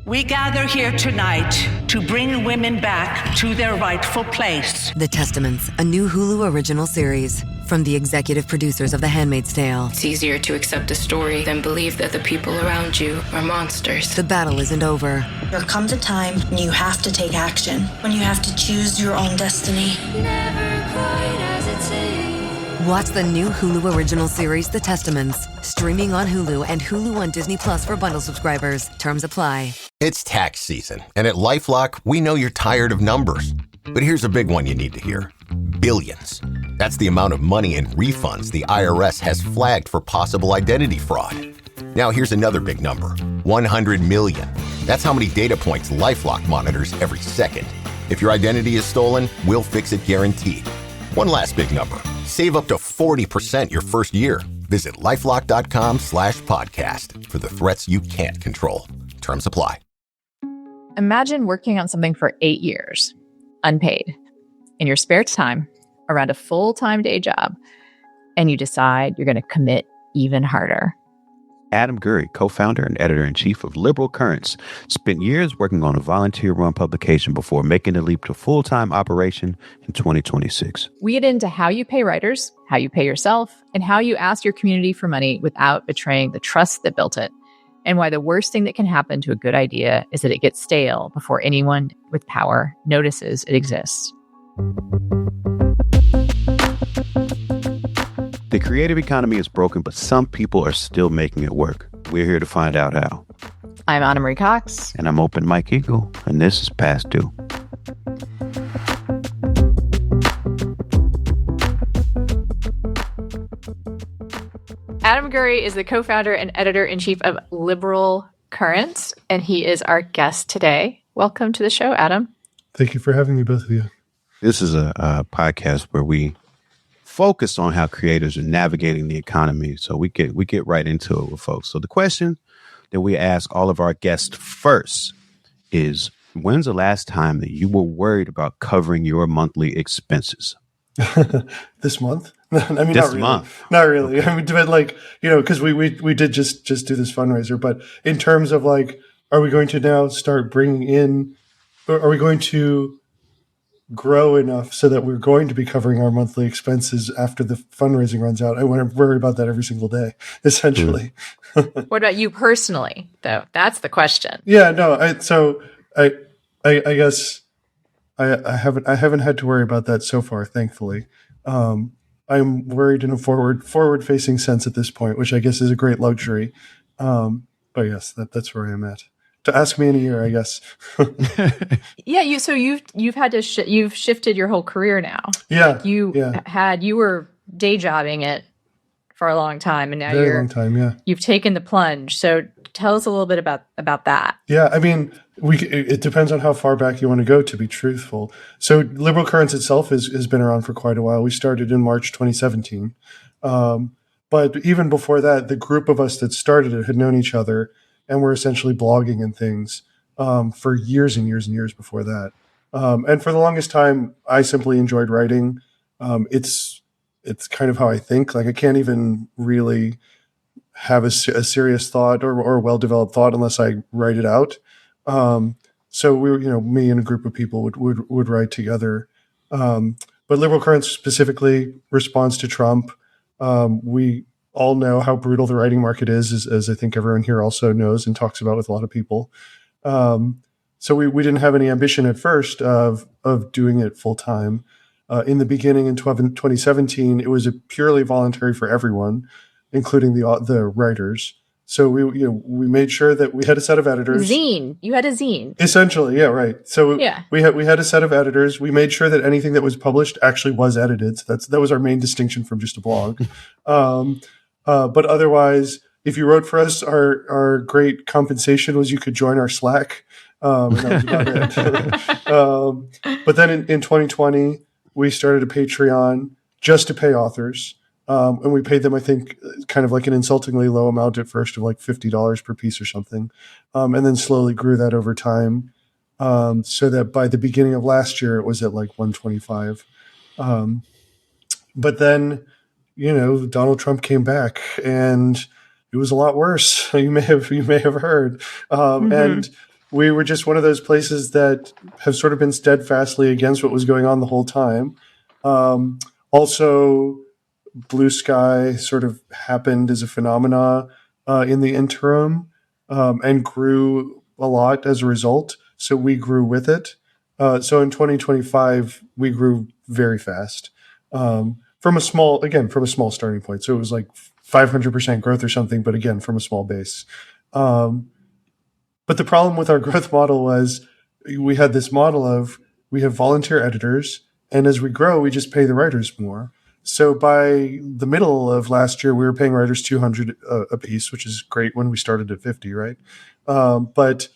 We gather here tonight to bring women back to their rightful place. The Testaments, a new Hulu original series from the executive producers of The Handmaid's Tale. It's easier to accept a story than believe that the people around you are monsters. The battle isn't over. There comes a time when you have to take action, when you have to choose your own destiny. Never quite as it seems. Watch the new Hulu original series, The Testaments, streaming on Hulu and Hulu on Disney Plus for bundle subscribers. Terms apply. It's tax season, and at LifeLock, we know you're tired of numbers. But here's a big one you need to hear. Billions. That's the amount of money in refunds the IRS has flagged for possible identity fraud. Now here's another big number. 100 million. That's how many data points LifeLock monitors every second. If your identity is stolen, we'll fix it guaranteed. One last big number. Save up to 40% your first year. Visit LifeLock.com/podcast for the threats you can't control. Terms apply. Imagine working on something for 8 years, unpaid, in your spare time, around a full-time day job, and you decide you're going to commit even harder. Adam Gurri, co-founder and editor-in-chief of Liberal Currents, spent years working on a volunteer-run publication before making the leap to full-time operation in 2026. We get into how you pay writers, how you pay yourself, and how you ask your community for money without betraying the trust that built it, and why the worst thing that can happen to a good idea is that it gets stale before anyone with power notices it exists. The creative economy is broken, but some people are still making it work. We're here to find out how. I'm Anna Marie Cox. And I'm Open Mike Eagle, and this is Past Due. Adam Gurri is the co-founder and editor-in-chief of Liberal Currents, and he is our guest today. Welcome to the show, Adam. Thank you for having me, both of you. This is a podcast where we focus on how creators are navigating the economy. So we get right into it with folks. So the question that we ask all of our guests first is, when's the last time that you were worried about covering your monthly expenses? This month? I mean, this month. Not really. Okay. I mean, but because we did just do this fundraiser. But in terms of are we going to now start bringing in, or are we going to grow enough so that we're going to be covering our monthly expenses after the fundraising runs out? I want to worry about that every single day, essentially. What about you personally, though? That's the question. Yeah, no. I guess I haven't had to worry about that so far, thankfully. I'm worried in a forward-facing sense at this point, which I guess is a great luxury. But yes, that's where I am at. To ask me in a year, I guess. Yeah, you've had to you've shifted your whole career now. Yeah, you were day jobbing it for a long time, and now long time. Yeah, you've taken the plunge. So tell us a little bit about that. Yeah, I mean, it depends on how far back you want to go, to be truthful. So Liberal Currents itself has been around for quite a while. We started in March 2017. But even before that, the group of us that started it had known each other and were essentially blogging and things for years and years and years before that. And for the longest time, I simply enjoyed writing. It's kind of how I think. I can't even really have a serious thought or a well-developed thought unless I write it out. So we were, me and a group of people would write together. But Liberal Currents specifically responds to Trump. We all know how brutal the writing market is, as I think everyone here also knows and talks about with a lot of people. So we didn't have any ambition at first of doing it full time. In the beginning in 2017, it was a purely voluntary for everyone, including the writers. So we made sure that we had a set of editors. Zine. You had a zine. Essentially, yeah, right. So we had a set of editors. We made sure that anything that was published actually was edited. So that was our main distinction from just a blog. But otherwise, if you wrote for us, our great compensation was you could join our Slack. And that was about it. But then in 2020, we started a Patreon just to pay authors. And we paid them, I think, kind of like an insultingly low amount at first of like $50 per piece or something. And then slowly grew that over time. So that by the beginning of last year, it was at like $125. But then, Donald Trump came back and it was a lot worse. You may have heard. And we were just one of those places that have sort of been steadfastly against what was going on the whole time. Also, Blue Sky sort of happened as a phenomena in the interim, and grew a lot as a result. So we grew with it. So in 2025, we grew very fast, from a small starting point. So it was like 500% growth or something, but again, from a small base. But the problem with our growth model was we had this model of we have volunteer editors, and as we grow, we just pay the writers more. So by the middle of last year, we were paying writers $200 a piece, which is great when we started at 50, right? But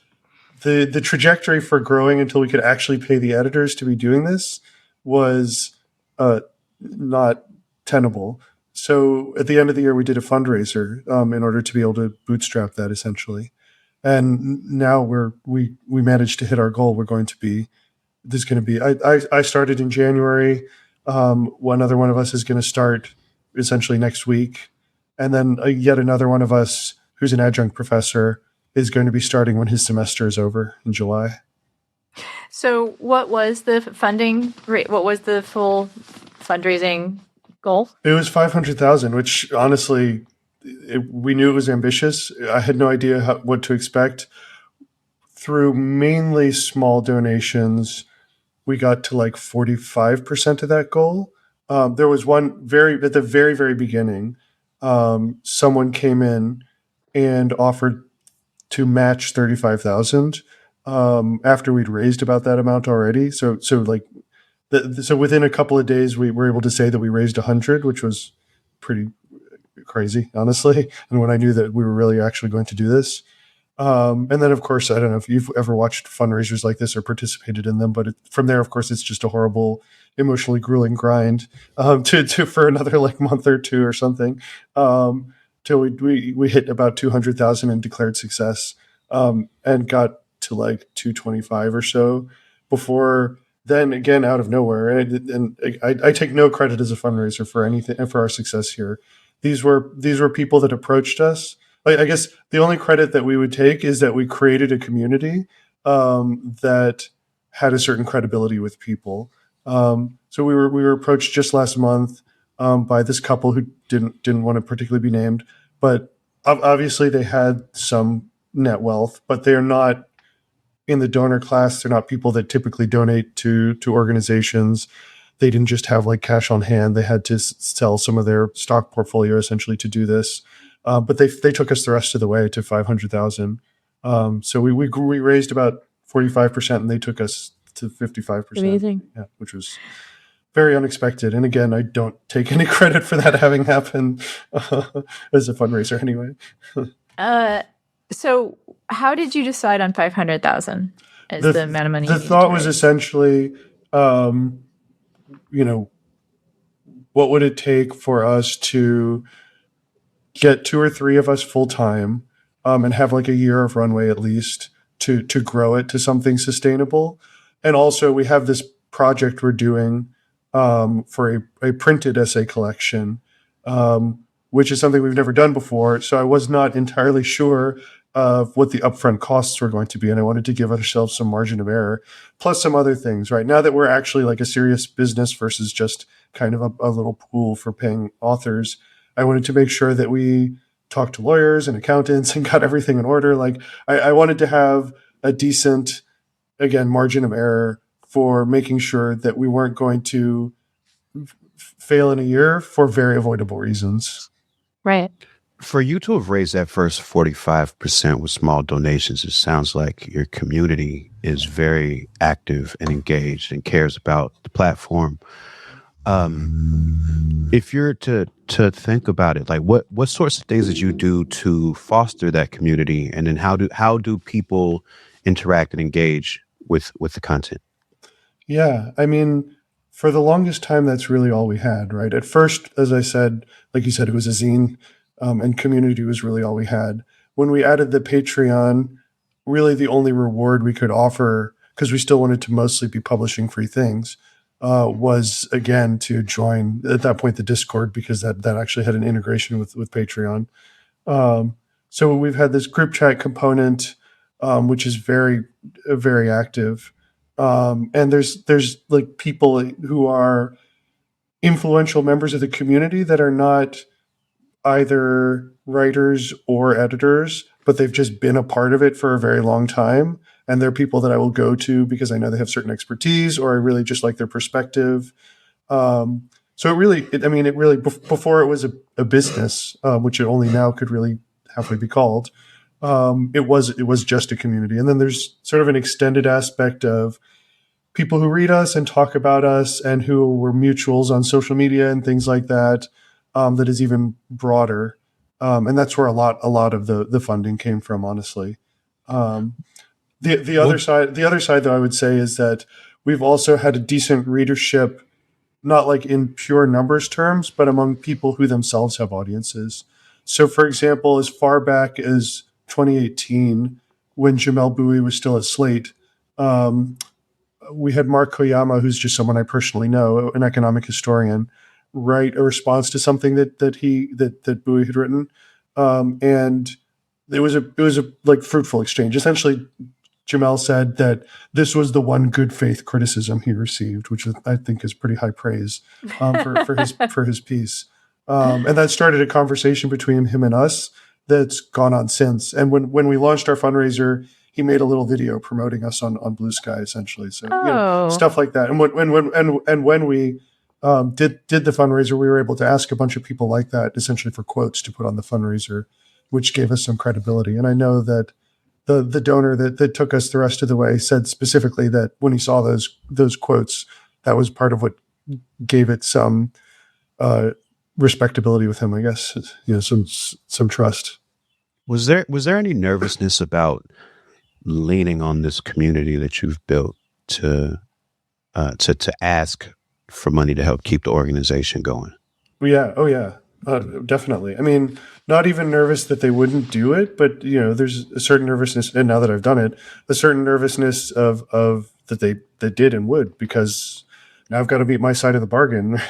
the trajectory for growing until we could actually pay the editors to be doing this was not tenable. So at the end of the year, we did a fundraiser in order to be able to bootstrap that, essentially. And now we managed to hit our goal. I started in January. One other one of us is going to start essentially next week. And then yet another one of us who's an adjunct professor is going to be starting when his semester is over in July. So what was the funding rate? What was the full fundraising goal? It was 500,000, which honestly, we knew it was ambitious. I had no idea what to expect. Through mainly small donations, we got to like 45% of that goal. There was one at the very, very beginning, someone came in and offered to match 35,000 after we'd raised about that amount already. So within a couple of days, we were able to say that we raised 100, which was pretty crazy, honestly. And when I knew that we were really actually going to do this. And then, of course, I don't know if you've ever watched fundraisers like this or participated in them, but from there, of course, it's just a horrible, emotionally grueling grind for another like month or two or something, till we hit about 200,000 and declared success, and got to like 225 or so before then again out of nowhere. And I take no credit as a fundraiser for anything for our success here. These were people that approached us. I guess the only credit that we would take is that we created a community that had a certain credibility with people. So we were approached just last month by this couple who didn't want to particularly be named, but obviously they had some net wealth, but they're not in the donor class. They're not people that typically donate to organizations. They didn't just have like cash on hand. They had to sell some of their stock portfolio essentially to do this. But they took us the rest of the way to 500,000. So we raised about 45%, and they took us to 55%. Amazing. Yeah, which was very unexpected. And again, I don't take any credit for that having happened as a fundraiser anyway. So how did you decide on 500,000 as the amount of money? The thought was essentially, what would it take for us to get 2 or 3 of us full time, and have like a year of runway at least to grow it to something sustainable. And also we have this project we're doing for a printed essay collection, which is something we've never done before. So I was not entirely sure of what the upfront costs were going to be. And I wanted to give ourselves some margin of error, plus some other things, right? Now that we're actually like a serious business versus just kind of a little pool for paying authors, I wanted to make sure that we talked to lawyers and accountants and got everything in order. Like I wanted to have a decent, again, margin of error for making sure that we weren't going to fail in a year for very avoidable reasons. Right. For you to have raised that first 45% with small donations, it sounds like your community is very active and engaged and cares about the platform. If you're to think about it, like what sorts of things did you do to foster that community, and then how do people interact and engage with the content? Yeah, I mean, for the longest time, that's really all we had, right? At first, as I said, like you said, it was a zine, and community was really all we had. When we added the Patreon, really the only reward we could offer, because we still wanted to mostly be publishing free things, was again to join at that point the Discord, because that actually had an integration with Patreon. So we've had this group chat component. which is very, very active. And there's like people who are influential members of the community that are not either writers or editors, but they've just been a part of it for a very long time. And they're people that I will go to because I know they have certain expertise, or I really just like their perspective. So it really, before it was a business, which it only now could really halfway be called, it was just a community. And then there's sort of an extended aspect of people who read us and talk about us and who were mutuals on social media and things like that, that is even broader. And that's where a lot of the funding came from, honestly. The other side, though, I would say is that we've also had a decent readership, not like in pure numbers terms, but among people who themselves have audiences. So, for example, as far back as 2018, when Jamel Bowie was still at Slate, we had Mark Koyama, who's just someone I personally know, an economic historian, write a response to something that Bowie had written, and it was a like fruitful exchange. Essentially, Jamel said that this was the one good faith criticism he received, which I think is pretty high praise for his piece. And that started a conversation between him and us that's gone on since. And when we launched our fundraiser, he made a little video promoting us on Blue Sky, essentially. So stuff like that. And when we did the fundraiser, we were able to ask a bunch of people like that, essentially for quotes to put on the fundraiser, which gave us some credibility. And I know that the donor that took us the rest of the way said specifically that when he saw those quotes, that was part of what gave it some respectability with him, I guess. Some trust. Was there any nervousness about leaning on this community that you've built to ask for money to help keep the organization going? Yeah. Oh yeah. Definitely. I mean, not even nervous that they wouldn't do it, but there's a certain nervousness, and now that I've done it, a certain nervousness of that they did and would, because now I've got to meet my side of the bargain.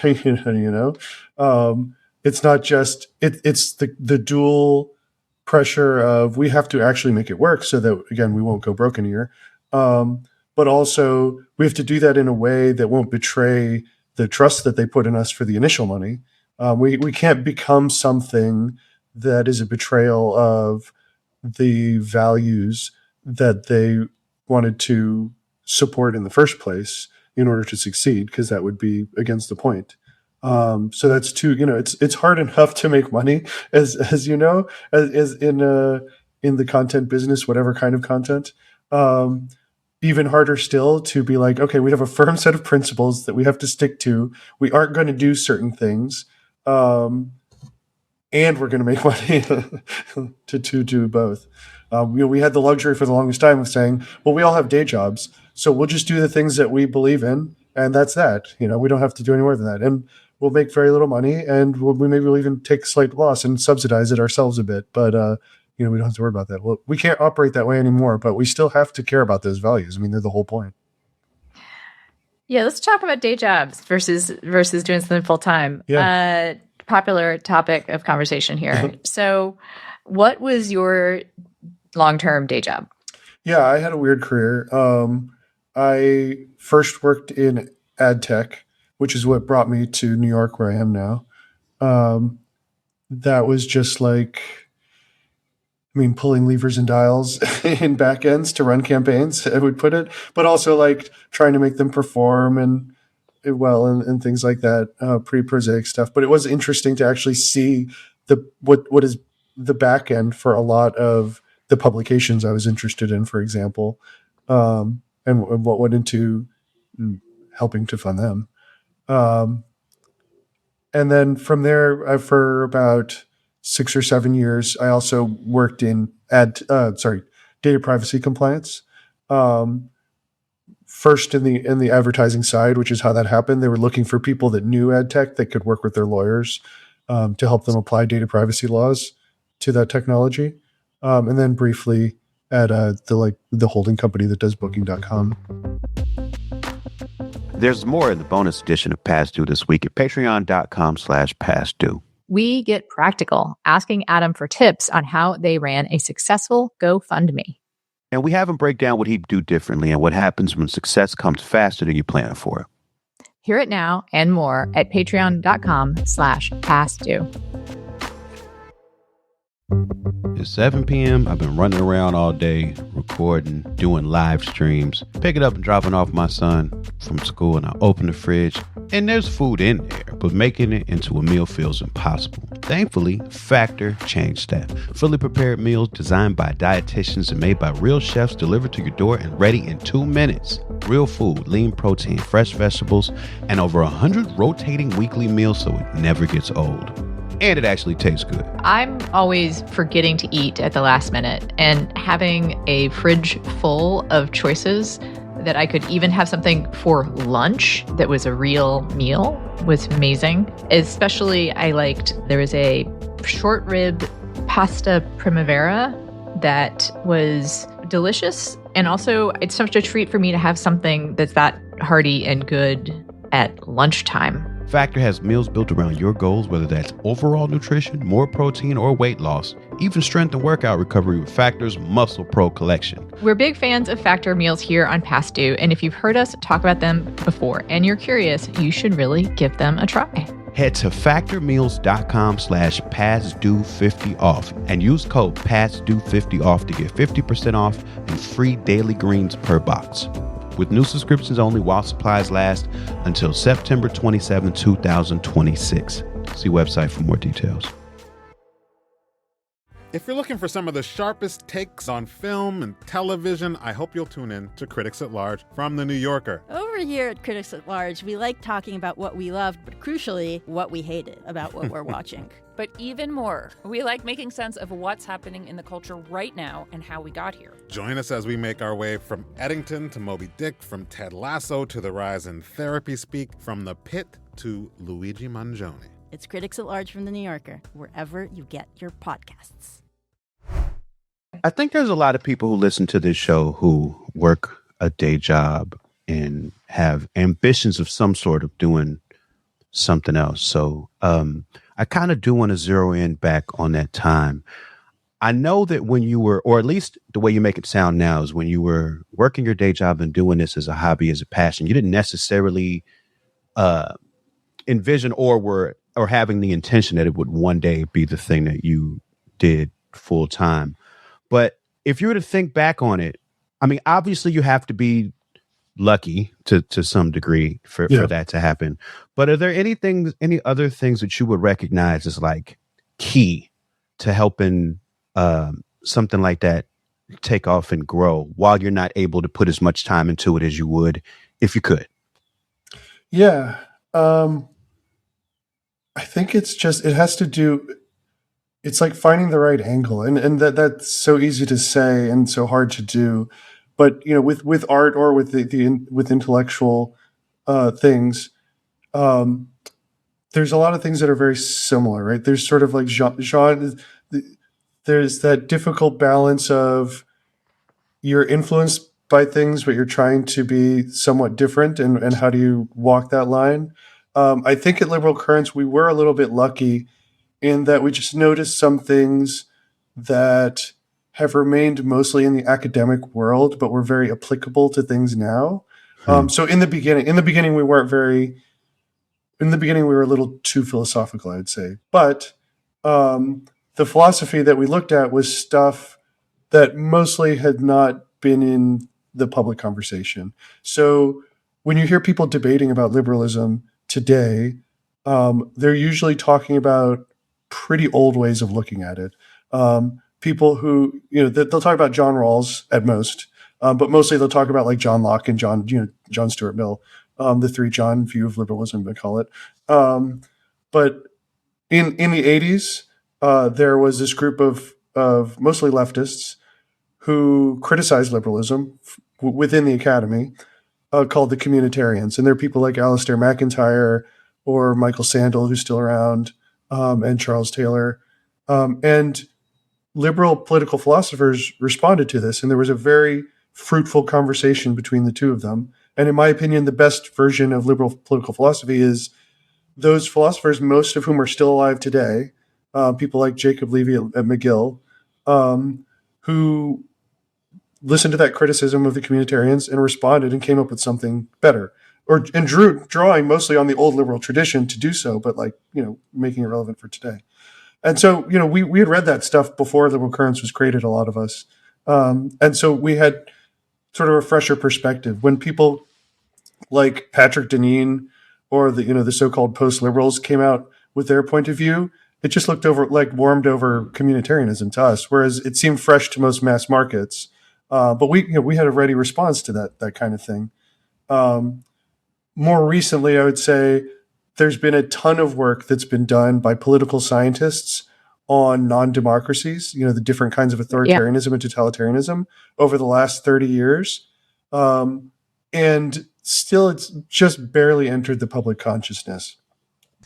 It's not just it's the dual pressure of we have to actually make it work so that, again, we won't go broken here, but also we have to do that in a way that won't betray the trust that they put in us for the initial money. We can't become something that is a betrayal of the values that they wanted to support in the first place in order to succeed, because that would be against the point. So that's too, it's hard enough to make money as in the content business, whatever kind of content. Even harder still to be like, okay, we have a firm set of principles that we have to stick to. We aren't going to do certain things. And we're going to make money to do both. We had the luxury for the longest time of saying, well, we all have day jobs, so we'll just do the things that we believe in, and that's that. We don't have to do any more than that. And we'll make very little money, and maybe we'll even take a slight loss and subsidize it ourselves a bit. But, we don't have to worry about that. Well, we can't operate that way anymore, but we still have to care about those values. I mean, they're the whole point. Yeah, let's talk about day jobs versus doing something full time. Yeah. Popular topic of conversation here. So, what was your long-term day job? Yeah, I had a weird career. I first worked in ad tech, which is what brought me to New York, where I am now. That was just like, pulling levers and dials in back ends to run campaigns, I would put it, but also like trying to make them perform and things like that, pretty prosaic stuff. But it was interesting to actually see what is the back end for a lot of the publications I was interested in, for example, and what went into helping to fund them. And then from there, for about 6 or 7 years, I also worked in data privacy compliance. First in the advertising side, which is how that happened. They were looking for people that knew ad tech that could work with their lawyers to help them apply data privacy laws to that technology. And then briefly at the holding company that does Booking.com. There's more in the bonus edition of Past Due this week at patreon.com/pastdue. We get practical, asking Adam for tips on how they ran a successful GoFundMe. And we have him break down what he'd do differently and what happens when success comes faster than you plan for it. Hear it now and more at patreon.com/pastdue. It's 7 p.m. I've been running around all day, recording, doing live streams, picking up and dropping off my son from school, and I open the fridge and there's food in there, but making it into a meal feels impossible. Thankfully, Factor changed that. Fully prepared meals designed by dietitians and made by real chefs delivered to your door and ready in 2 minutes. Real food, lean protein, fresh vegetables, and over 100 rotating weekly meals so it never gets old. And it actually tastes good. I'm always forgetting to eat at the last minute, and having a fridge full of choices that I could even have something for lunch that was a real meal was amazing. Especially there was a short rib pasta primavera that was delicious. And also it's such a treat for me to have something that's that hearty and good at lunchtime. Factor has meals built around your goals, whether that's overall nutrition, more protein, or weight loss. Even strength and workout recovery with Factor's Muscle Pro collection. We're big fans of Factor meals here on Past Due, and if you've heard us talk about them before and you're curious, you should really give them a try. Head to factormeals.com/PastDue50off and use code PastDue50off to get 50% off and free daily greens per box. With new subscriptions only while supplies last until September 27, 2026. See website for more details. If you're looking for some of the sharpest takes on film and television, I hope you'll tune in to Critics at Large from The New Yorker. Over here at Critics at Large, we like talking about what we loved, but crucially, what we hated about what we're watching. But even more, we like making sense of what's happening in the culture right now and how we got here. Join us as we make our way from Eddington to Moby Dick, from Ted Lasso to the rise in therapy speak, from The Pit to Luigi Mangione. It's Critics at Large from The New Yorker, wherever you get your podcasts. I think there's a lot of people who listen to this show who work a day job and have ambitions of some sort of doing something else. So I kind of do want to zero in back on that time. I know that when you were, or at least the way you make it sound now, is when you were working your day job and doing this as a hobby, as a passion, you didn't necessarily envision or having the intention that it would one day be the thing that you did full time. But if you were to think back on it, I mean, obviously you have to be lucky to some degree for that to happen. But are there any other things that you would recognize as like key to helping something like that take off and grow while you're not able to put as much time into it as you would if you could? Yeah. I think it has to do, it's like finding the right angle, and that's so easy to say and so hard to do. But with art or with with intellectual things, there's a lot of things that are very similar, right? There's sort of like genre. There's that difficult balance of you're influenced by things, but you're trying to be somewhat different, and how do you walk that line? I think at Liberal Currents we were a little bit lucky in that we just noticed some things that have remained mostly in the academic world, but were very applicable to things now. So in the beginning, we weren't very. In the beginning, we were a little too philosophical, I'd say. But the philosophy that we looked at was stuff that mostly had not been in the public conversation. So when you hear people debating about liberalism today, they're usually talking about pretty old ways of looking at it. People who, they'll talk about John Rawls at most, but mostly they'll talk about like John Locke and John Stuart Mill, the three John view of liberalism, they call it. But in the 80s, there was this group of mostly leftists who criticized liberalism within the academy, called the communitarians. And there are people like Alistair McIntyre or Michael Sandel, who's still around, and Charles Taylor. And liberal political philosophers responded to this, and there was a very fruitful conversation between the two of them. And in my opinion, the best version of liberal political philosophy is those philosophers, most of whom are still alive today, people like Jacob Levy at McGill, who listened to that criticism of the communitarians and responded and came up with something better, and drawing mostly on the old liberal tradition to do so, but like, making it relevant for today. And so, we had read that stuff before Liberal Currents was created, a lot of us. And so we had sort of a fresher perspective. When people like Patrick Deneen or the so-called post-liberals came out with their point of view, it just warmed over communitarianism to us, whereas it seemed fresh to most mass markets. But we had a ready response to that kind of thing. More recently, I would say there's been a ton of work that's been done by political scientists on non-democracies, the different kinds of authoritarianism and totalitarianism over the last 30 years. And still, it's just barely entered the public consciousness.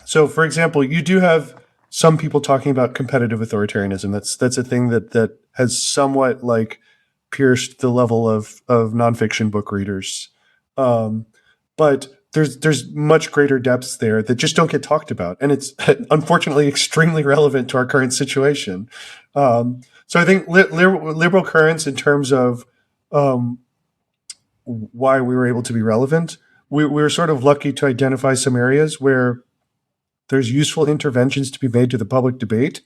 So, for example, you do have some people talking about competitive authoritarianism. That's a thing that has somewhat pierced the level of nonfiction book readers. But there's much greater depths there that just don't get talked about. And it's unfortunately extremely relevant to our current situation. So I think liberal currents, in terms of why we were able to be relevant, we were sort of lucky to identify some areas where there's useful interventions to be made to the public debate.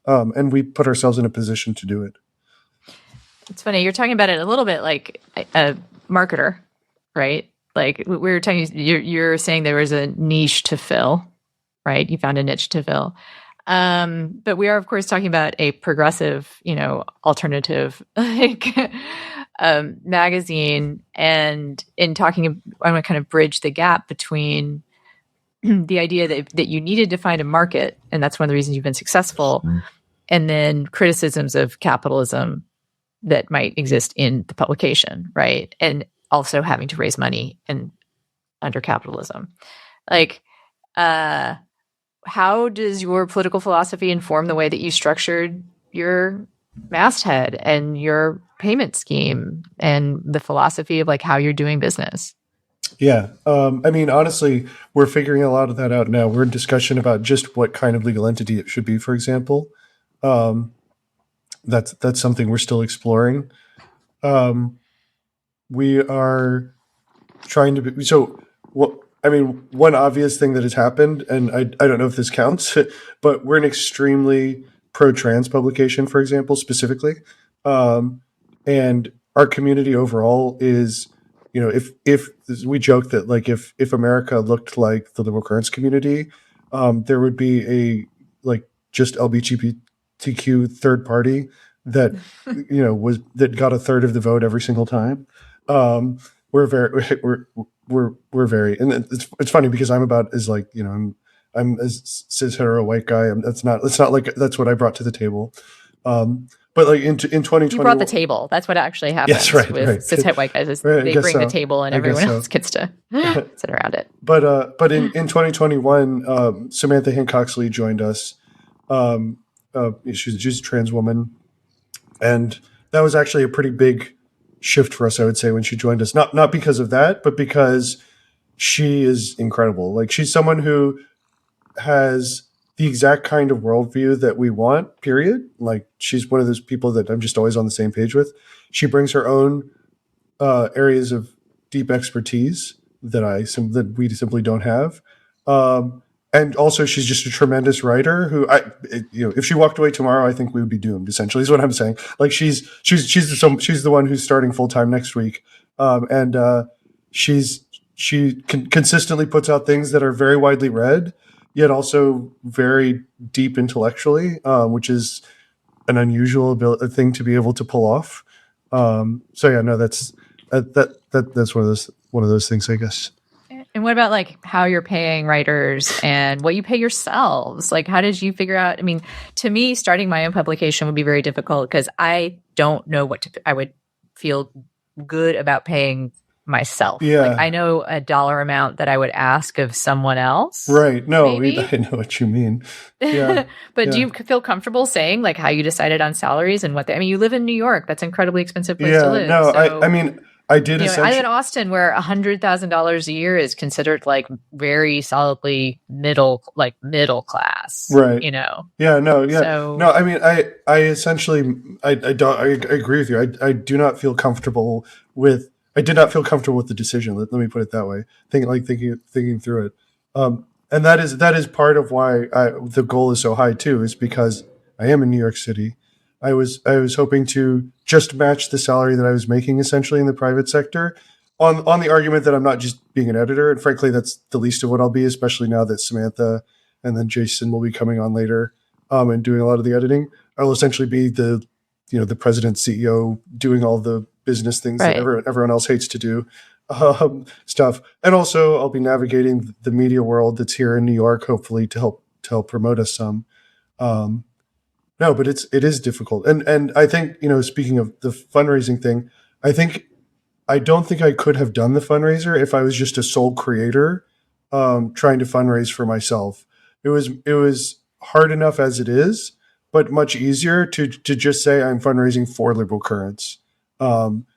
And we put ourselves in a position to do it. It's funny. You're talking about it a little bit like a marketer, right? Like we were talking, you're saying there was a niche to fill, right? You found a niche to fill. But we are, of course, talking about a progressive, alternative magazine. And in talking, I want to kind of bridge the gap between the idea that you needed to find a market, and that's one of the reasons you've been successful, and then criticisms of capitalism that might exist in the publication, right? And also having to raise money under capitalism. How does your political philosophy inform the way that you structured your masthead and your payment scheme and the philosophy of how you're doing business? Yeah. Honestly, we're figuring a lot of that out now. We're in discussion about just what kind of legal entity it should be, for example. That's something we're still exploring. We are trying to be, one obvious thing that has happened, and I don't know if this counts, but we're an extremely pro-trans publication, for example, specifically. And our community overall is, if we joke that if America looked like the liberal currents community, there would be a just LGBTQ third party that that got a third of the vote every single time. We're very, and it's funny because I'm about as I'm a cis hetero white guy. It's not like that's what I brought to the table. But in 2020, you brought the table. That's what actually happens. Yes, right, with cis het white guys. Is they bring the table and everyone else gets to sit around it. But in 2021, Samantha Hincoxley joined us. She's a trans woman, and that was actually a pretty big shift for us, I would say, when she joined us. Not because of that, but because she is incredible. She's someone who has the exact kind of worldview that we want, period. She's one of those people that I'm just always on the same page with. She brings her own areas of deep expertise that we simply don't have. And also, she's just a tremendous writer who, if she walked away tomorrow, I think we would be doomed. Essentially, is what I'm saying. She's the one who's starting full time next week, and she consistently puts out things that are very widely read, yet also very deep intellectually, which is an unusual thing to be able to pull off. So yeah, no, that's one of those things, I guess. And what about how you're paying writers and what you pay yourselves? How did you figure out? I mean, to me, starting my own publication would be very difficult because I don't know I would feel good about paying myself. Yeah. I know a dollar amount that I would ask of someone else. Right. No, maybe. I know what you mean. Yeah. But do you feel comfortable saying how you decided on salaries and you live in New York. That's an incredibly expensive place to live. No, so. I did I essentially. live in Austin, where $100,000 a year is considered like very solidly middle class. Right. Yeah. No. Yeah. So, No. I mean, I essentially, I don't. I agree with you. I do not feel comfortable with. I did not feel comfortable with the decision. Let me put it that way. Thinking through it, and that is part of why the goal is so high too. Is because I am in New York City. I was hoping to just match the salary that I was making essentially in the private sector, on the argument that I'm not just being an editor, and frankly, that's the least of what I'll be, especially now that Samantha and then Jason will be coming on later, and doing a lot of the editing. I'll essentially be the president, CEO, doing all the business things that everyone else hates to do, stuff, and also I'll be navigating the media world that's here in New York, hopefully to help promote us some. No, but it is difficult, and I think speaking of the fundraising thing, I don't think I could have done the fundraiser if I was just a sole creator, trying to fundraise for myself. It was hard enough as it is, but much easier to just say I'm fundraising for Liberal Currents,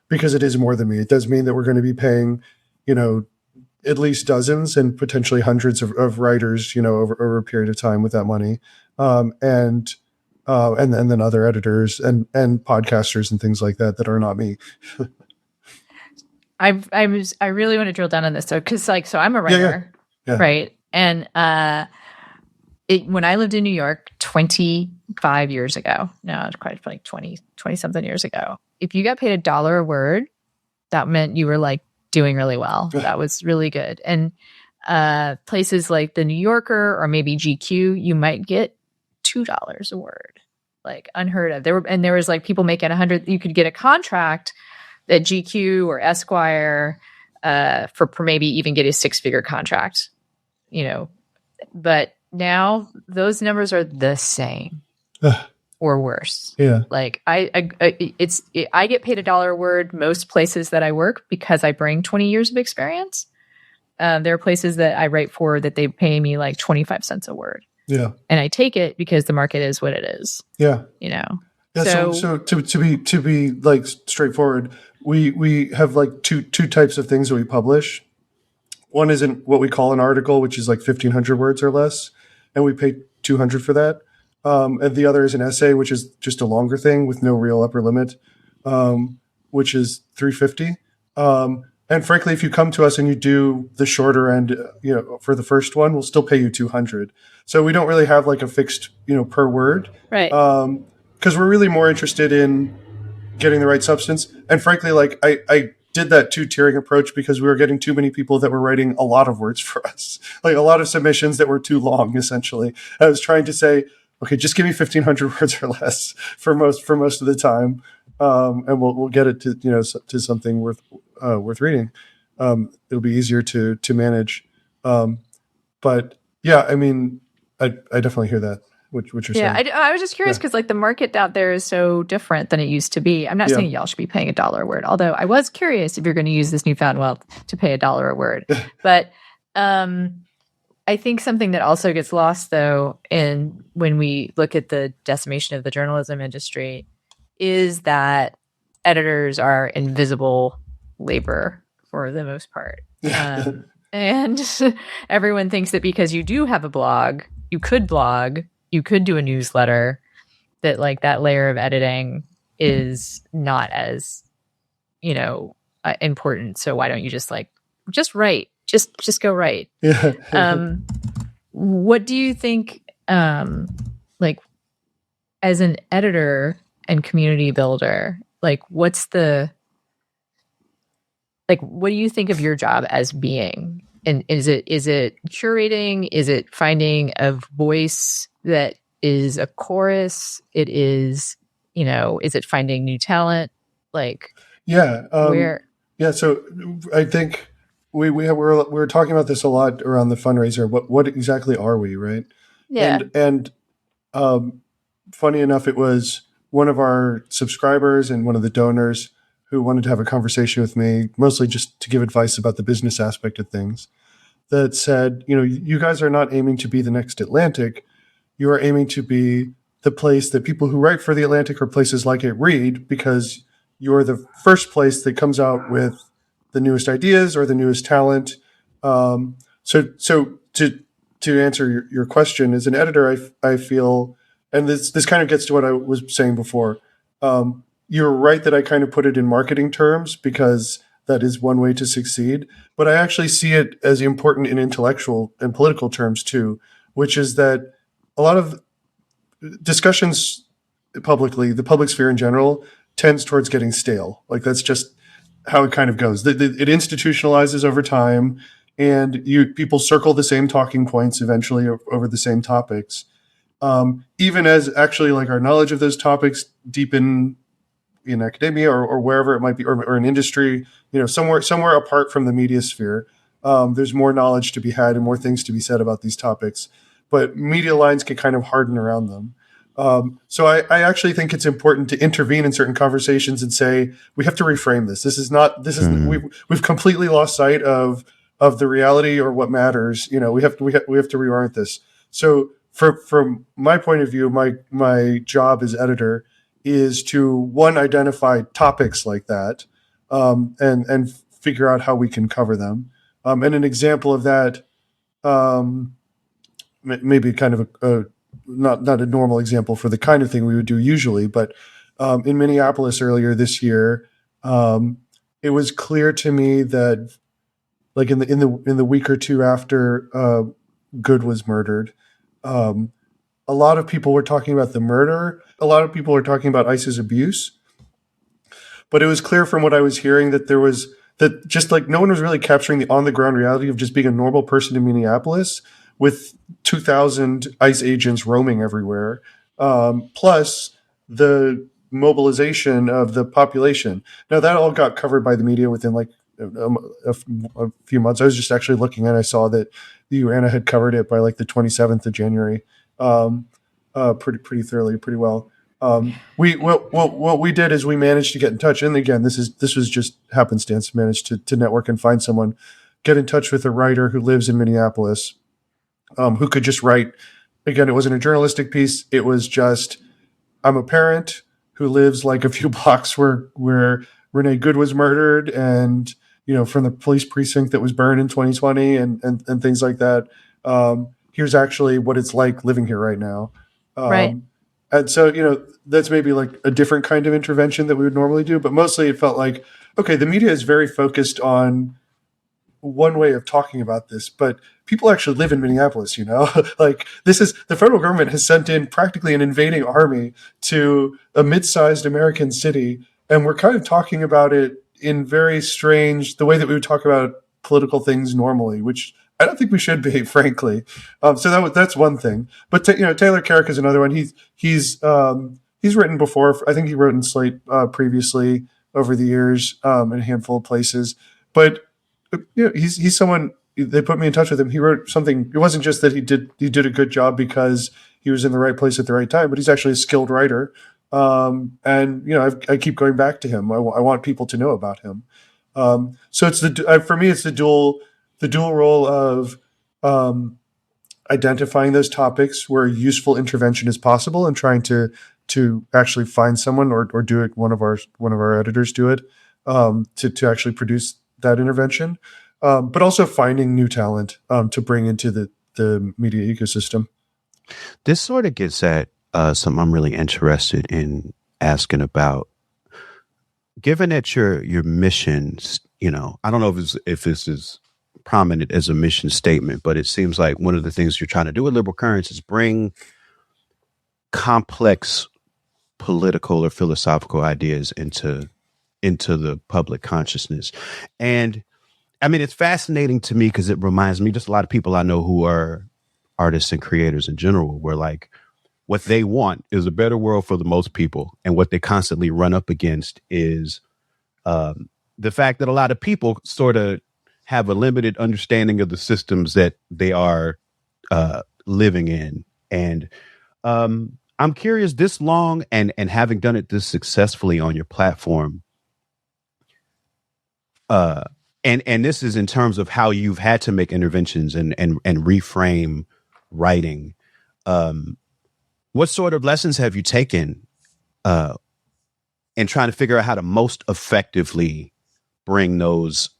because it is more than me. It does mean that we're going to be paying, at least dozens and potentially hundreds of writers, over a period of time with that money, and then other editors and podcasters and things like that are not me. I really want to drill down on this though, because so I'm a writer, Yeah. right? And when I lived in New York 25 years ago, no, it's quite like 20 something years ago, if you got paid $1 a word, that meant you were like doing really well. That was really good. And places like the New Yorker or maybe GQ, you might get $2 a word, like unheard of. There was like people making 100. You could get a contract at GQ or Esquire for maybe even get a 6-figure contract, But now those numbers are the same or worse. Yeah. Like I get paid $1 a word most places that I work because I bring 20 years of experience. There are places that I write for that they pay me like 25 cents a word. Yeah. And I take it because the market is what it is. Yeah. Yeah. So to be like straightforward, we have like two types of things that we publish. One is in what we call an article, which is like 1,500 words or less, and we pay $200 for that. And the other is an essay, which is just a longer thing with no real upper limit, which is $350. And frankly, if you come to us and you do the shorter end, for the first one, we'll still pay you $200. So we don't really have like a fixed, per word, right? Because we're really more interested in getting the right substance. And frankly, like I did that 2-tiering approach because we were getting too many people that were writing a lot of words for us, like a lot of submissions that were too long. Essentially, I was trying to say, okay, just give me 1,500 words or less for most of the time, and we'll get it to to something worth reading. It'll be easier to manage. But yeah, I mean, I definitely hear that. What you're saying. I was just curious because like the market out there is so different than it used to be. I'm not saying y'all should be paying $1 a word, although I was curious if you're going to use this newfound wealth to pay $1 a word. But I think something that also gets lost though, when we look at the decimation of the journalism industry, is that editors are invisible labor for the most part. And everyone thinks that because you do have a blog, you could do a newsletter, that like that layer of editing is not as, important. So why don't you just write, just go write. Yeah. What do you think, like as an editor and community builder, what do you think of your job as being? And is it curating? Is it finding a voice that is a chorus? It is, is it finding new talent? Where? Yeah. So I think we're talking about this a lot around the fundraiser. What exactly are we, right? Yeah. And funny enough, it was one of our subscribers and one of the donors who wanted to have a conversation with me, mostly just to give advice about the business aspect of things, that said, you guys are not aiming to be the next Atlantic. You are aiming to be the place that people who write for the Atlantic or places like it read, because you're the first place that comes out with the newest ideas or the newest talent. So to answer your question, as an editor, I feel, and this kind of gets to what I was saying before. You're right that I kind of put it in marketing terms because that is one way to succeed. But I actually see it as important in intellectual and political terms too, which is that a lot of discussions publicly, the public sphere in general, tends towards getting stale. Like that's just how it kind of goes. It institutionalizes over time, and people circle the same talking points eventually over the same topics. Even as actually like our knowledge of those topics deepen in academia or wherever it might be, or in industry, somewhere apart from the media sphere, there's more knowledge to be had and more things to be said about these topics. But media lines can kind of harden around them. So I actually think it's important to intervene in certain conversations and say we have to reframe this. We've completely lost sight of the reality or what matters. We have to reorient this. So from my point of view, my job as editor is to identify topics like that, and figure out how we can cover them. And an example of that, maybe kind of not a normal example for the kind of thing we would do usually, but in Minneapolis earlier this year, it was clear to me that, like in the week or two after Good was murdered, a lot of people were talking about the murder. A lot of people were talking about ICE's abuse, but it was clear from what I was hearing that that just like no one was really capturing the on the ground reality of just being a normal person in Minneapolis with 2,000 ICE agents roaming everywhere, plus the mobilization of the population. Now that all got covered by the media within like a few months. I was just actually looking and I saw that the UANA had covered it by like the 27th of January, pretty thoroughly, pretty well. What we did is we managed to get in touch, and again, this was just happenstance. Managed to network and find someone, get in touch with a writer who lives in Minneapolis, who could just write. Again, it wasn't a journalistic piece. It was just, I'm a parent who lives like a few blocks where Renee Good was murdered, and from the police precinct that was burned in 2020, and things like that. Here's actually what it's like living here right now. Right. And so, that's maybe like a different kind of intervention that we would normally do, but mostly it felt like, okay, the media is very focused on one way of talking about this, but people actually live in Minneapolis, like the federal government has sent in practically an invading army to a mid-sized American city. And we're kind of talking about it in very strange, the way that we would talk about political things normally, which I don't think we should be, frankly. So that's one thing. But Taylor Carrick is another one. He's written before. I think he wrote in Slate previously over the years in a handful of places. But he's someone. They put me in touch with him. He wrote something. It wasn't just that he did a good job because he was in the right place at the right time, but he's actually a skilled writer. And I keep going back to him. I want people to know about him. So it's for me, it's the dual role of identifying those topics where useful intervention is possible and trying to actually find someone or do it. One of our editors do it to actually produce that intervention, but also finding new talent to bring into the media ecosystem. This sort of gets at something I'm really interested in asking about. Given that your mission, I don't know if this is prominent as a mission statement, but it seems like one of the things you're trying to do with Liberal Currents is bring complex political or philosophical ideas into the public consciousness. And I mean, it's fascinating to me because it reminds me, just a lot of people I know who are artists and creators in general, where like what they want is a better world for the most people. And what they constantly run up against is the fact that a lot of people sort of have a limited understanding of the systems that they are living in. And I'm curious, this long and having done it this successfully on your platform, and this is in terms of how you've had to make interventions and reframe writing. What sort of lessons have you taken and trying to figure out how to most effectively bring those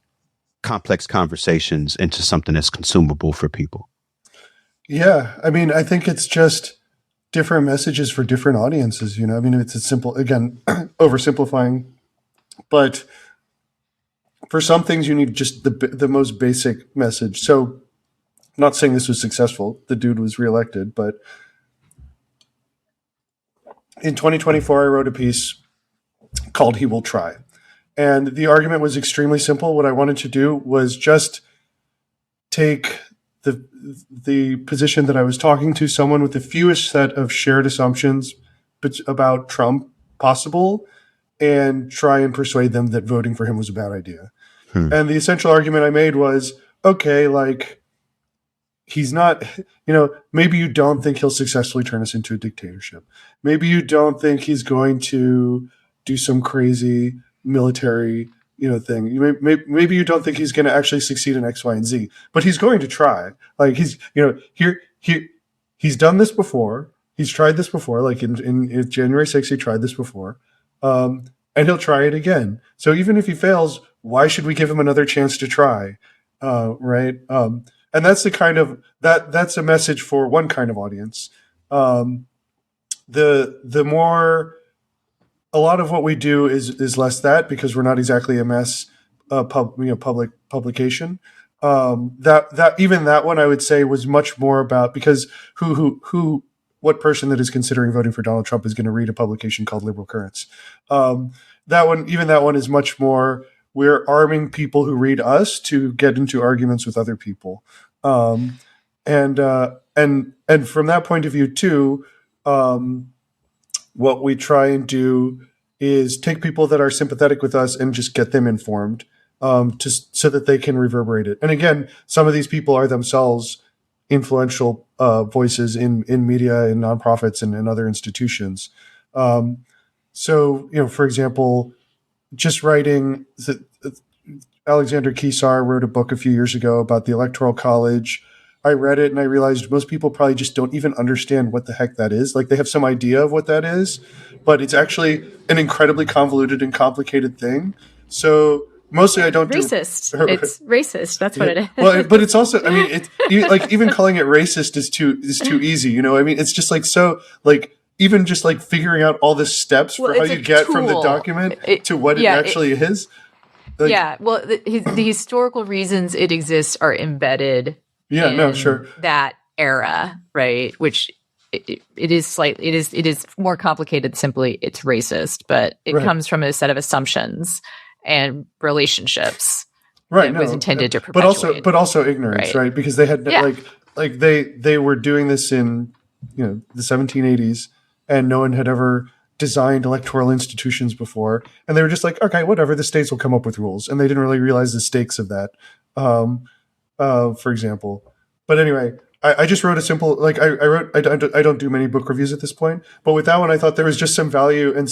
complex conversations into something that's consumable for people. Yeah. I mean, I think it's just different messages for different audiences, I mean, it's a simple, again, oversimplifying, but for some things you need just the most basic message. So I'm not saying this was successful. The dude was reelected, but in 2024, I wrote a piece called He Will Try. And the argument was extremely simple. What I wanted to do was just take the position that I was talking to someone with the fewest set of shared assumptions about Trump possible and try and persuade them that voting for him was a bad idea. And the essential argument I made was, okay, like, he's not, maybe you don't think he'll successfully turn us into a dictatorship. Maybe you don't think he's going to do some crazy military, thing. Maybe you don't think he's going to actually succeed in X, Y, and Z, but he's going to try. Like he's done this before. He's tried this before. Like in January 6th, he tried this before, and he'll try it again. So even if he fails, why should we give him another chance to try? Right. And that's the kind of that's a message for one kind of audience. The more, a lot of what we do is less that, because we're not exactly a mass public publication. That one I would say was much more about, because what person that is considering voting for Donald Trump is going to read a publication called Liberal Currents? That one is much more, we're arming people who read us to get into arguments with other people. And from that point of view too, what we try and do is take people that are sympathetic with us and just get them informed, so that they can reverberate it. And again, some of these people are themselves influential voices in media and nonprofits and other institutions. So, for example, just writing, Alexander Keesar wrote a book a few years ago about the Electoral College. I read it and I realized most people probably just don't even understand what the heck that is. Like, they have some idea of what that is, but it's actually an incredibly convoluted and complicated thing. So mostly I don't racist. It's racist. That's what it is. Well, but it's also, I mean, like even calling it racist is too easy. I mean, it's just like, so like, even just like figuring out all the steps for how you get from the document to what it actually is. Like, well, the historical reasons it exists are embedded in that era, right? Which it is more complicated. Simply, it's racist, but it comes from a set of assumptions and relationships that was intended to perpetuate. But also ignorance, right? Because they had like they were doing this in the 1780s, and no one had ever designed electoral institutions before, and they were just like, okay, whatever, the states will come up with rules, and they didn't really realize the stakes of that. For example, but anyway, I just wrote a simple, like I don't do many book reviews at this point, but with that one, I thought there was just some value in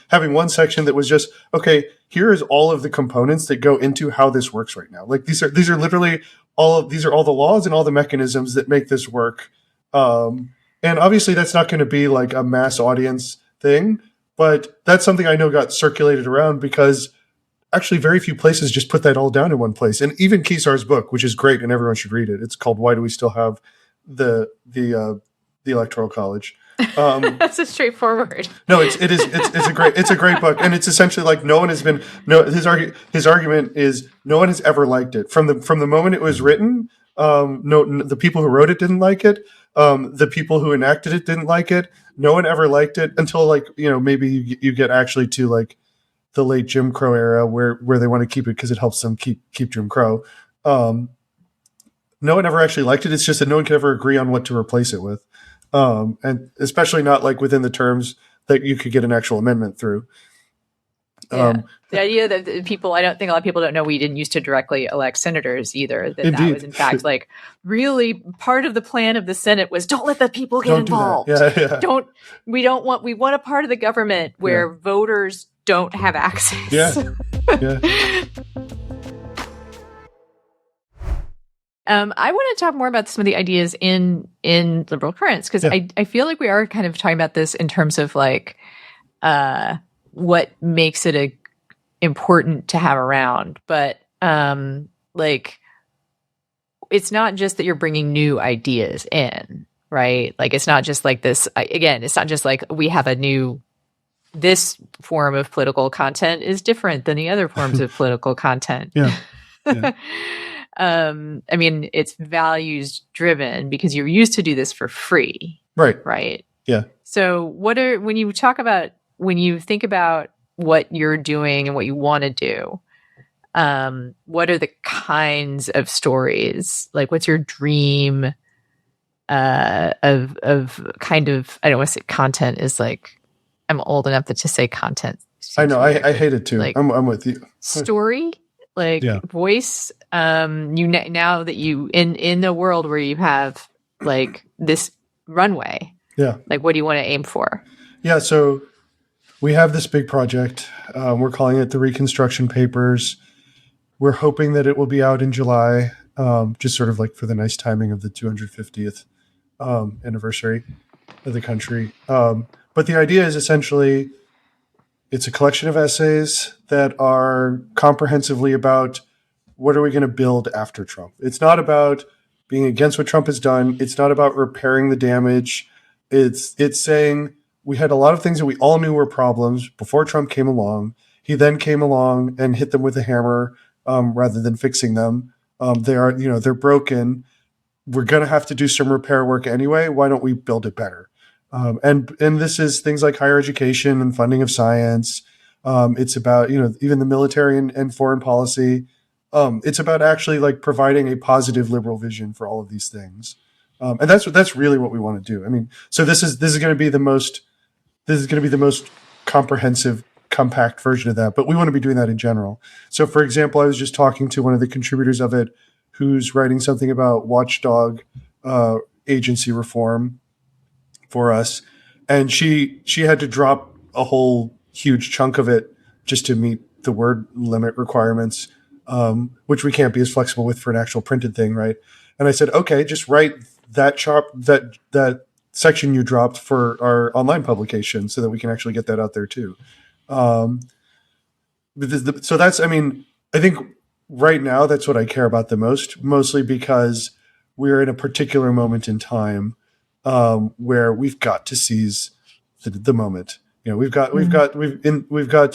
having one section that was just, okay, here is all of the components that go into how this works right now. Like these are literally all the laws and all the mechanisms that make this work. And obviously that's not going to be like a mass audience thing, but that's something I know got circulated around because actually very few places just put that all down in one place. And even Keesar's book, which is great and everyone should read it. It's called Why Do We Still Have the Electoral College? That's a straightforward. No, it's a great book, and it's essentially like his argument is no one has ever liked it from the moment it was written. The people who wrote it didn't like it. The people who enacted it didn't like it. No one ever liked it until maybe you get actually to like the late Jim Crow era where they want to keep it because it helps them keep Jim Crow. No one ever actually liked it. It's just that no one could ever agree on what to replace it with. And especially not like within the terms that you could get an actual amendment through. The idea that I don't think a lot of people don't know we didn't used to directly elect senators either. That was in fact like really part of the plan of the Senate was don't let the people get involved. We want a part of the government where voters don't have access. I want to talk more about some of the ideas in Liberal Currents because I feel like we are kind of talking about this in terms of like what makes it important to have around. But like, it's not just that you're bringing new ideas in, right? Like, it's not just like this. Again, it's not just like we have this form of political content is different than the other forms of political content. Yeah. I mean, it's values driven because you're used to do this for free. Right. Yeah. So when you think about what you're doing and what you want to do, what are the kinds of stories? Like, what's your dream of kind of, I don't want to say content is like, I'm old enough to say content. I know. I hate it too. Like, I'm with you. Story, like voice. Now that you in the world where you have like this runway. Yeah. Like, what do you want to aim for? Yeah. So we have this big project. We're calling it the Reconstruction Papers. We're hoping that it will be out in July, just sort of like for the nice timing of the 250th anniversary of the country. But the idea is essentially it's a collection of essays that are comprehensively about what are we going to build after Trump. It's not about being against what Trump has done. It's not about repairing the damage. It's saying we had a lot of things that we all knew were problems before Trump came along. He then came along and hit them with a hammer rather than fixing them. They're broken. We're going to have to do some repair work anyway. Why don't we build it better? And this is things like higher education and funding of science. It's about, even the military and foreign policy. It's about actually like providing a positive liberal vision for all of these things. And that's really what we want to do. I mean, so this is going to be the most comprehensive, compact version of that, but we want to be doing that in general. So for example, I was just talking to one of the contributors of it who's writing something about watchdog agency reform for us. And she had to drop a whole huge chunk of it just to meet the word limit requirements, which we can't be as flexible with for an actual printed thing, right? And I said, okay, just write that section you dropped for our online publication so that we can actually get that out there too. So that's, I think right now that's what I care about the most, mostly because we're in a particular moment in time where we've got to seize the moment. We've got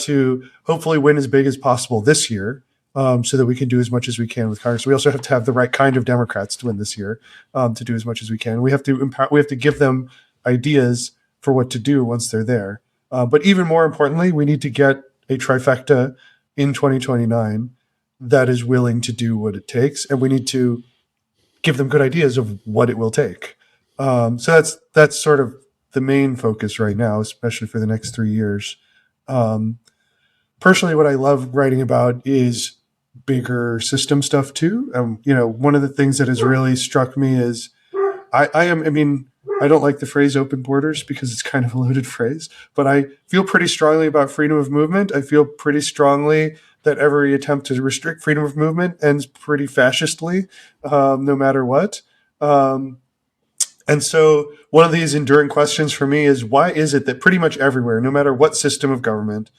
to hopefully win as big as possible this year, so that we can do as much as we can with Congress. We also have to have the right kind of Democrats to win this year, to do as much as we can. We have to empower. We have to give them ideas for what to do once they're there. But even more importantly, we need to get a trifecta in 2029 that is willing to do what it takes, and we need to give them good ideas of what it will take. So that's sort of the main focus right now, especially for the next 3 years. Personally, what I love writing about is bigger system stuff too. One of the things that has really struck me is I don't like the phrase open borders because it's kind of a loaded phrase, but I feel pretty strongly about freedom of movement. I feel pretty strongly that every attempt to restrict freedom of movement ends pretty fascistly, no matter what. And so one of these enduring questions for me is, why is it that pretty much everywhere, no matter what system of government,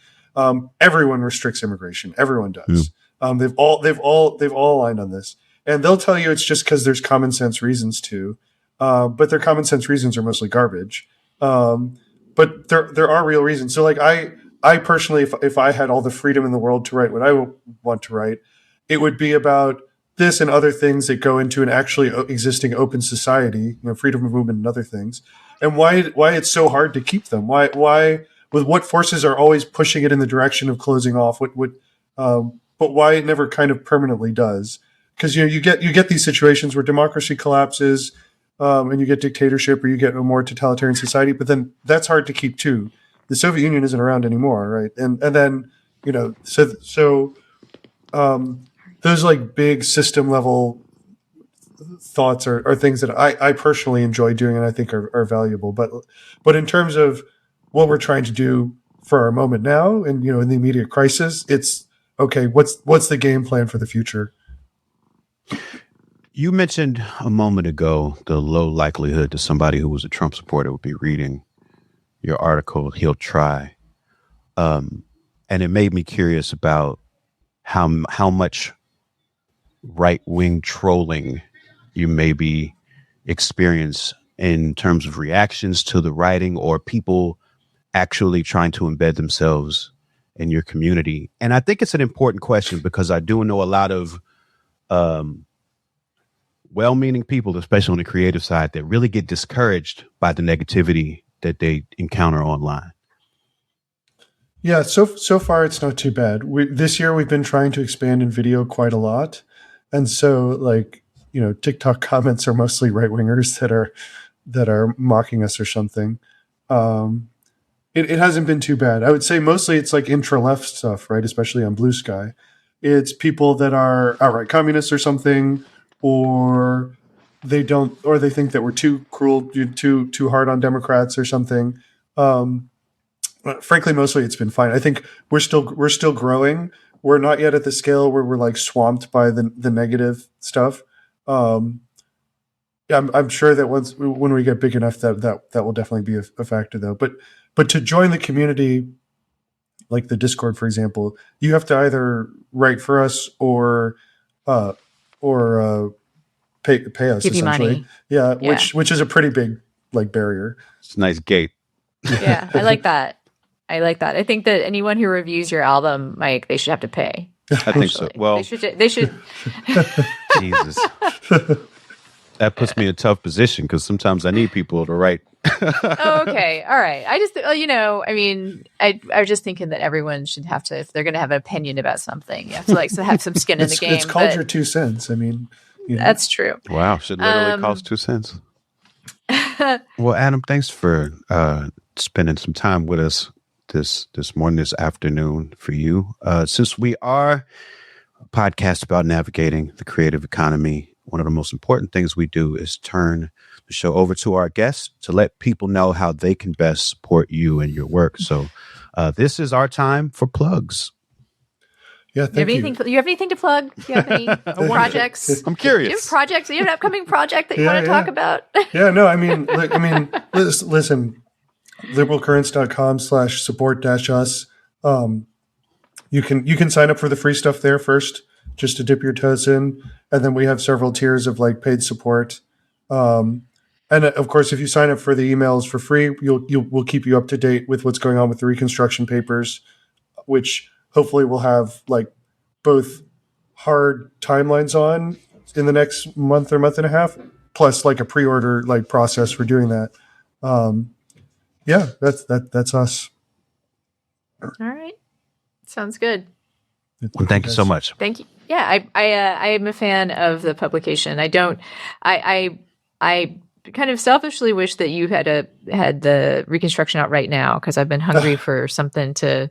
everyone restricts immigration? Everyone does. They've all aligned on this, and they'll tell you it's just because there's common sense reasons to, but their common sense reasons are mostly garbage. But there are real reasons. So like I personally, if I had all the freedom in the world to write what I want to write, it would be about this and other things that go into an actually existing open society, freedom of movement and other things, and why it's so hard to keep them. Why with what forces are always pushing it in the direction of closing off but why it never kind of permanently does. Because you get these situations where democracy collapses, and you get dictatorship, or you get a more totalitarian society, but then that's hard to keep too. The Soviet Union isn't around anymore, right? And then those like big system level thoughts are things that I personally enjoy doing and I think are valuable. But in terms of what we're trying to do for our moment now and in the immediate crisis, it's okay, what's the game plan for the future? You mentioned a moment ago the low likelihood that somebody who was a Trump supporter would be reading your article, He'll Try. And it made me curious about how much right-wing trolling you maybe experience in terms of reactions to the writing or people actually trying to embed themselves in your community. And I think it's an important question because I do know a lot of well-meaning people, especially on the creative side, that really get discouraged by the negativity that they encounter online. Yeah, so far it's not too bad. This year we've been trying to expand in video quite a lot. And so, like, you know, TikTok comments are mostly right-wingers that are mocking us or something. It hasn't been too bad. I would say mostly it's like intra-left stuff, right? Especially on Blue Sky. It's people that are outright communists or something, or they think that we're too cruel, too hard on Democrats or something. Frankly, mostly it's been fine. I think we're still growing. We're not yet at the scale where we're like swamped by the negative stuff. I'm sure that when we get big enough that will definitely be a factor though. But to join the community, like the Discord, for example, you have to either write for us or pay us give you money. Yeah, which is a pretty big like barrier. It's a nice gate. Yeah, I like that. I think that anyone who reviews your album, Mike, they should have to pay. I think so. Well, they should. Jesus, that puts me in a tough position because sometimes I need people to write. Oh, okay, all right. I just, I was just thinking that everyone should have to, if they're going to have an opinion about something, you have to have some skin in the game. It's called your 2 cents. I mean, that's true. Wow, should literally cost 2 cents. Well, Adam, thanks for spending some time with us this morning, this afternoon for you. Since we are a podcast about navigating the creative economy, one of the most important things we do is turn the show over to our guests to let people know how they can best support you and your work. So this is our time for plugs. Yeah, thank you. You have anything to plug? Do you have any projects? I'm curious. Do you have projects? Do you have an upcoming project that you want to talk about? Yeah, no, I mean, listen, liberalcurrents.com/support-us. You can sign up for the free stuff there first, just to dip your toes in. And then we have several tiers of like paid support. And of course, if you sign up for the emails for free, we'll keep you up to date with what's going on with the Reconstruction papers, which hopefully we'll have like both hard timelines on in the next month or month and a half, plus like a pre-order like process for doing that. Yeah, that's us. All right. Sounds good. Well, thank you so much. Thank you. Yeah, I am a fan of the publication. I kind of selfishly wish that you had the Reconstruction out right now, because I've been hungry for something to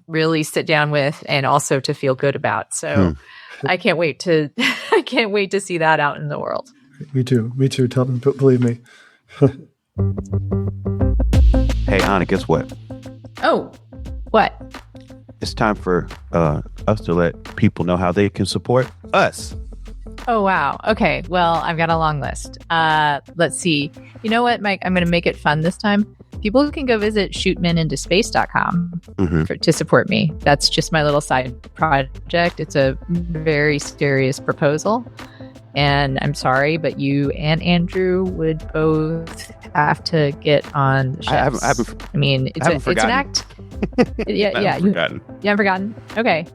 really sit down with and also to feel good about. So I can't wait to see that out in the world. Me too. Tell them, believe me. Hey, Anna, guess what? Oh, what? It's time for us to let people know how they can support us. Oh, wow. Okay. Well, I've got a long list. Let's see. You know what, Mike? I'm going to make it fun this time. People can go visit shootmenintospace.com to support me. That's just my little side project. It's a very serious proposal. And I'm sorry, but you and Andrew would both have to get on the ships. It's an act. Yeah. You haven't forgotten. Okay.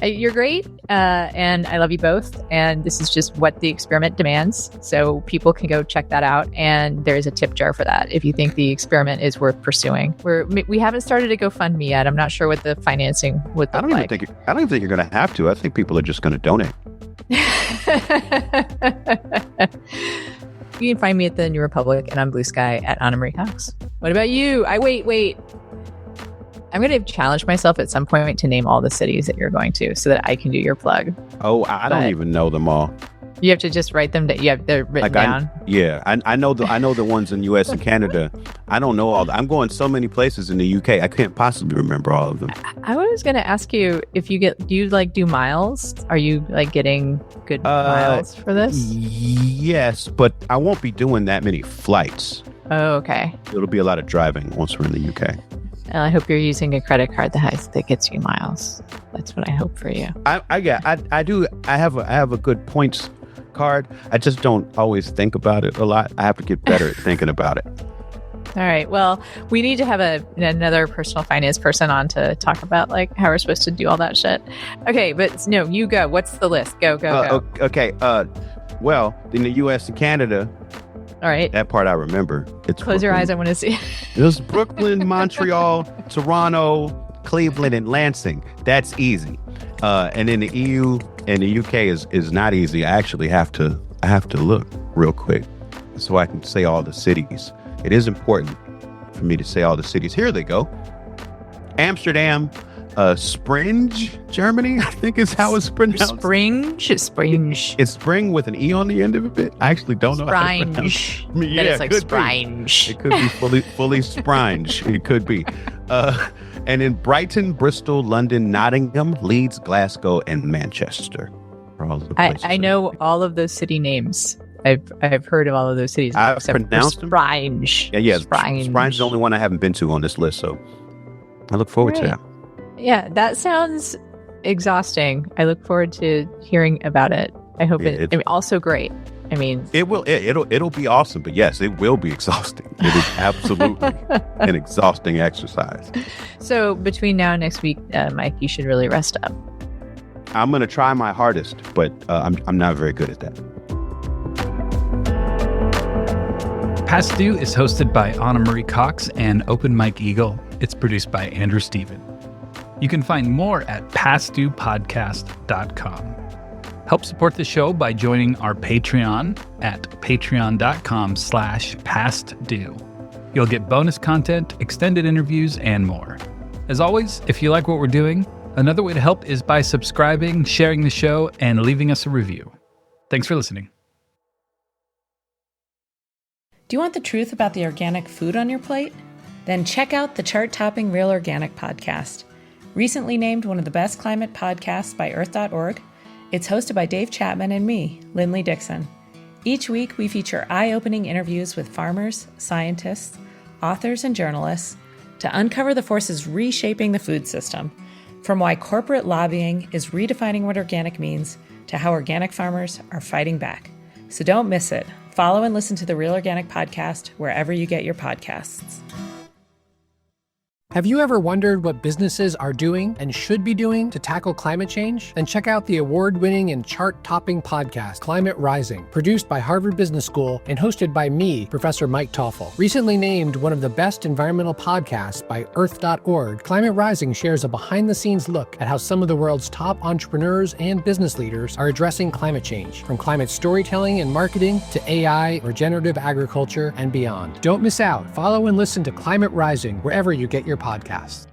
You're great. And I love you both. And this is just what the experiment demands. So people can go check that out. And there's a tip jar for that if you think the experiment is worth pursuing. We haven't started a GoFundMe yet. I'm not sure what the financing would look like. I don't even think you're going to have to. I think people are just going to donate. You can find me at the New Republic and on Blue Sky at Anna Marie Cox. What about you? Wait. I'm going to challenge myself at some point to name all the cities that you're going to so that I can do your plug. Oh, I don't even know them all. You have to just write them down. They're written down. I know the ones in U.S. and Canada. I don't know all. I'm going so many places in the U.K. I can't possibly remember all of them. I was going to ask you if do you do miles? Are you like getting good miles for this? Yes, but I won't be doing that many flights. Oh, okay. It'll be a lot of driving once we're in the UK. And I hope you're using a credit card that gets you miles. That's what I hope for you. I have a good points card. I just don't always think about it a lot. I have to get better at thinking about it. All right. Well, we need to have another personal finance person on to talk about like how we're supposed to do all that shit. Okay, but no, you go. What's the list? Go. Okay. Well, in the U.S. and Canada. All right. That part I remember. It's Close your eyes. I want to see. It was Brooklyn, Montreal, Toronto, Cleveland, and Lansing. That's easy. And in the EU and the UK is not easy. I actually have to look real quick so I can say all the cities. It is important for me to say all the cities. Here they go. Amsterdam, Springe, Germany, I think is how it's pronounced. Springe. It's spring with an E on the end of it. I actually don't know how to pronounce it. Yeah, it's like Springe. It could be fully Springe. It could be. And in Brighton, Bristol, London, Nottingham, Leeds, Glasgow, and Manchester are all of the places. I know all of those city names. I've heard of all of those cities. I've pronounced them. Springe. Yeah. Springe is the only one I haven't been to on this list, so I look forward to that. Yeah, that sounds exhausting. I look forward to hearing about it. I hope also great. I mean, it'll be awesome, but yes, it will be exhausting. It is absolutely an exhausting exercise. So between now and next week, Mike, you should really rest up. I'm going to try my hardest, but I'm not very good at that. Past Due is hosted by Anna Marie Cox and Open Mike Eagle. It's produced by Andrew Steven. You can find more at pastduepodcast.com. Help support the show by joining our Patreon at patreon.com/pastdue. You'll get bonus content, extended interviews, and more. As always, if you like what we're doing, another way to help is by subscribing, sharing the show, and leaving us a review. Thanks for listening. Do you want the truth about the organic food on your plate? Then check out the chart-topping Real Organic podcast. Recently named one of the best climate podcasts by Earth.org, it's hosted by Dave Chapman and me, Lindley Dixon. Each week, we feature eye-opening interviews with farmers, scientists, authors, and journalists to uncover the forces reshaping the food system, from why corporate lobbying is redefining what organic means to how organic farmers are fighting back. So don't miss it. Follow and listen to the Real Organic podcast wherever you get your podcasts. Have you ever wondered what businesses are doing and should be doing to tackle climate change? Then check out the award-winning and chart-topping podcast, Climate Rising, produced by Harvard Business School and hosted by me, Professor Mike Toffel. Recently named one of the best environmental podcasts by Earth.org, Climate Rising shares a behind-the-scenes look at how some of the world's top entrepreneurs and business leaders are addressing climate change, from climate storytelling and marketing to AI, regenerative agriculture, and beyond. Don't miss out. Follow and listen to Climate Rising wherever you get your podcasts.